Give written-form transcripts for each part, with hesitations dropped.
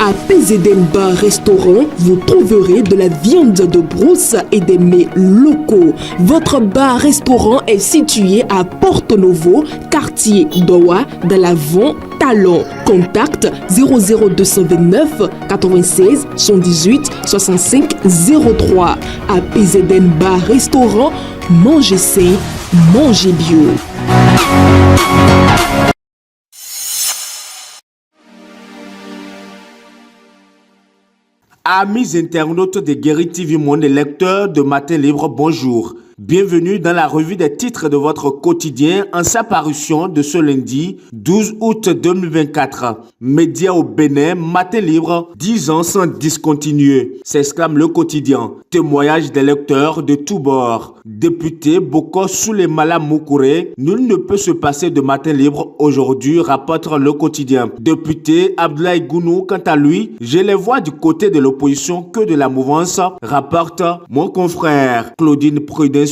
À PZN Bar Restaurant, vous trouverez de la viande de brousse et des mets locaux. Votre bar-restaurant est situé à Porto Novo, quartier Doha, dans l'Avant Talon. Contact 00229 96 118 65 03. À PZN Bar Restaurant, mangez sain, mangez bio. Amis internautes de Guéri TV Monde et lecteurs de Matin Libre, bonjour. Bienvenue dans la revue des titres de votre quotidien en sa parution de ce lundi 12 août 2024. Médias au Bénin, Matin Libre, 10 ans sans discontinuer, s'exclame le quotidien. Témoignage des lecteurs de tous bords. Député Boko Soulemala Moukouré, nul ne peut se passer de Matin Libre aujourd'hui, rapporte le quotidien. Député Abdoulaye Gounou, quant à lui, je les vois du côté de l'opposition que de la mouvance, rapporte mon confrère Claudine Prudencio.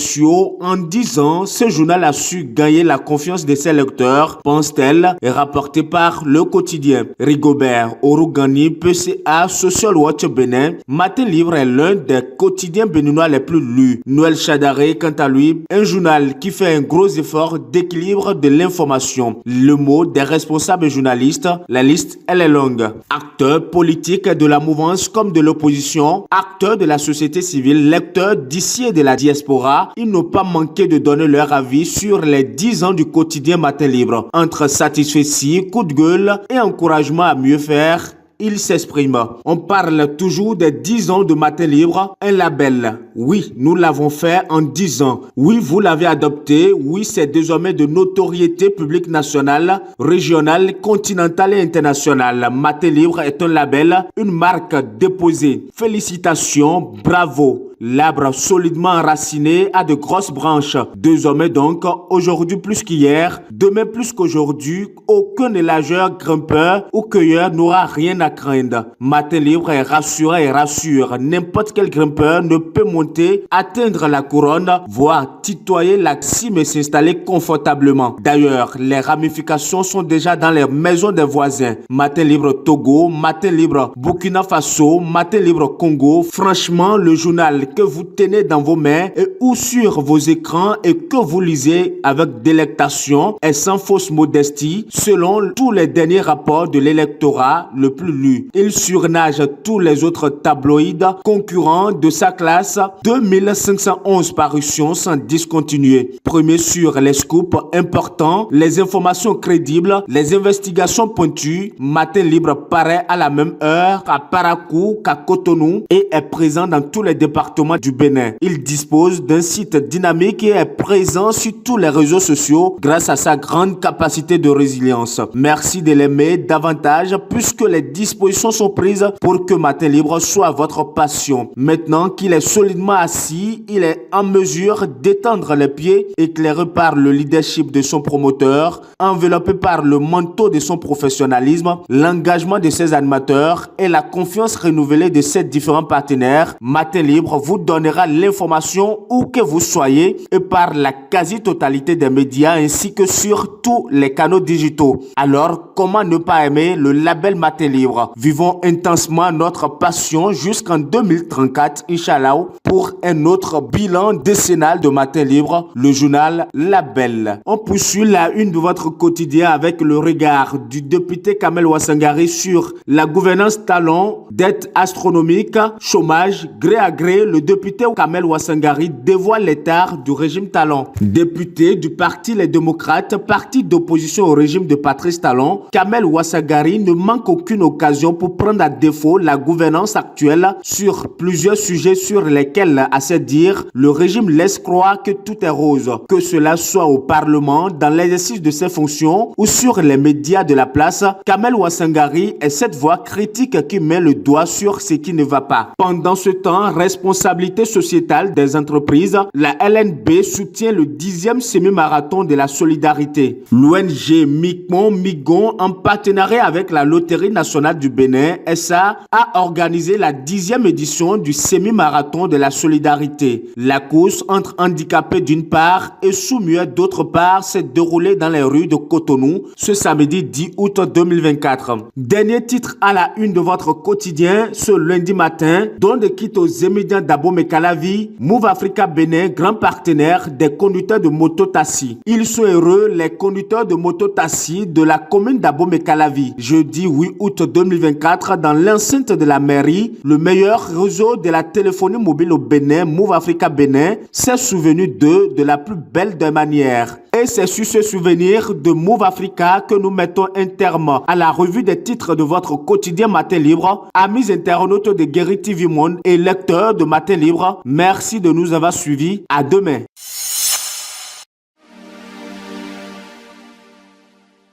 En 10 ans, ce journal a su gagner la confiance de ses lecteurs, pense-t-elle, et rapporté par le quotidien. Rigobert Orugani, PCA, Social Watch Bénin, Matin Libre est l'un des quotidiens béninois les plus lus. Noël Chadaré, quant à lui, un journal qui fait un gros effort d'équilibre de l'information. Le mot des responsables journalistes, la liste elle est longue. Acteurs politiques de la mouvance comme de l'opposition, acteurs de la société civile, lecteurs d'ici et de la diaspora, ils n'ont pas manqué de donner leur avis sur les 10 ans du quotidien Matin Libre. Entre satisfaits, coup de gueule et encouragement à mieux faire, il s'exprime. On parle toujours des 10 ans de Matin Libre, un label. Oui, nous l'avons fait en 10 ans. Oui, vous l'avez adopté. Oui, c'est désormais de notoriété publique nationale, régionale, continentale et internationale. Matin Libre est un label, une marque déposée. Félicitations, bravo. L'arbre solidement enraciné a de grosses branches. Désormais donc, aujourd'hui plus qu'hier, demain plus qu'aujourd'hui, aucun élageur, grimpeur ou cueilleur n'aura rien à craindre. Matin Libre est rassuré et rassure. N'importe quel grimpeur ne peut monter, atteindre la couronne, voire tutoyer la cime et s'installer confortablement. D'ailleurs, les ramifications sont déjà dans les maisons des voisins. Matin Libre Togo, Matin Libre Burkina Faso, Matin Libre Congo. Franchement, le journal que vous tenez dans vos mains et ou sur vos écrans et que vous lisez avec délectation et sans fausse modestie, selon tous les derniers rapports de l'électorat le plus lu. Il surnage tous les autres tabloïds concurrents de sa classe. 2511 parutions sans discontinuer. Premier sur les scoops importants, les informations crédibles, les investigations pointues. Matin Libre paraît à la même heure qu'à Parakou, qu'à Cotonou et est présent dans tous les départements du Bénin. Il dispose d'un site dynamique et est présent sur tous les réseaux sociaux grâce à sa grande capacité de résilience. Merci de l'aimer davantage puisque les dispositions sont prises pour que Matin Libre soit votre passion. Maintenant qu'il est solidement assis, il est en mesure d'étendre les pieds, éclairé par le leadership de son promoteur, enveloppé par le manteau de son professionnalisme, l'engagement de ses animateurs et la confiance renouvelée de ses différents partenaires. Matin Libre vous donnera l'information où que vous soyez et par la quasi-totalité des médias ainsi que sur tous les canaux digitaux. Alors, comment ne pas aimer le label Matin Libre? Vivons intensement notre passion jusqu'en 2034, Inch'Allah, pour un autre bilan décennal de Matin Libre, le journal Label. On poursuit la une de votre quotidien avec le regard du député Kamel Ouassangari sur la gouvernance talon, dette astronomique, chômage, gré à gré, le député Kamel Ouassangari dévoile l'état du régime Talon. Député du parti Les Démocrates, parti d'opposition au régime de Patrice Talon, Kamel Ouassangari ne manque aucune occasion pour prendre à défaut la gouvernance actuelle sur plusieurs sujets sur lesquels, à se dire, le régime laisse croire que tout est rose, que cela soit au Parlement, dans l'exercice de ses fonctions ou sur les médias de la place. Kamel Ouassangari est cette voix critique qui met le doigt sur ce qui ne va pas. Pendant ce temps, responsabilité sociétale des entreprises, la LNB sous tient le 10e semi-marathon de la solidarité. L'ONG Migon, en partenariat avec la Loterie nationale du Bénin, SA, a organisé la 10e édition du semi-marathon de la solidarité. La course entre handicapés d'une part et sourds-muets d'autre part s'est déroulée dans les rues de Cotonou ce samedi 10 août 2024. Dernier titre à la une de votre quotidien ce lundi matin, don de kit aux émigrants d'Abomey-Calavi, Move Africa Bénin, grand partenaire des conducteurs de moto-taxi. Ils sont heureux, les conducteurs de moto-taxi de la commune d'Abomey-Calavi. Jeudi 8 août 2024, dans l'enceinte de la mairie, le meilleur réseau de la téléphonie mobile au Bénin, Move Africa Bénin, s'est souvenu d'eux de la plus belle des manières. Et c'est sur ce souvenir de Move Africa que nous mettons un terme à la revue des titres de votre quotidien Matin Libre. Amis internautes de Guéri TV Monde et lecteurs de Matin Libre, merci de nous avoir suivis. À demain.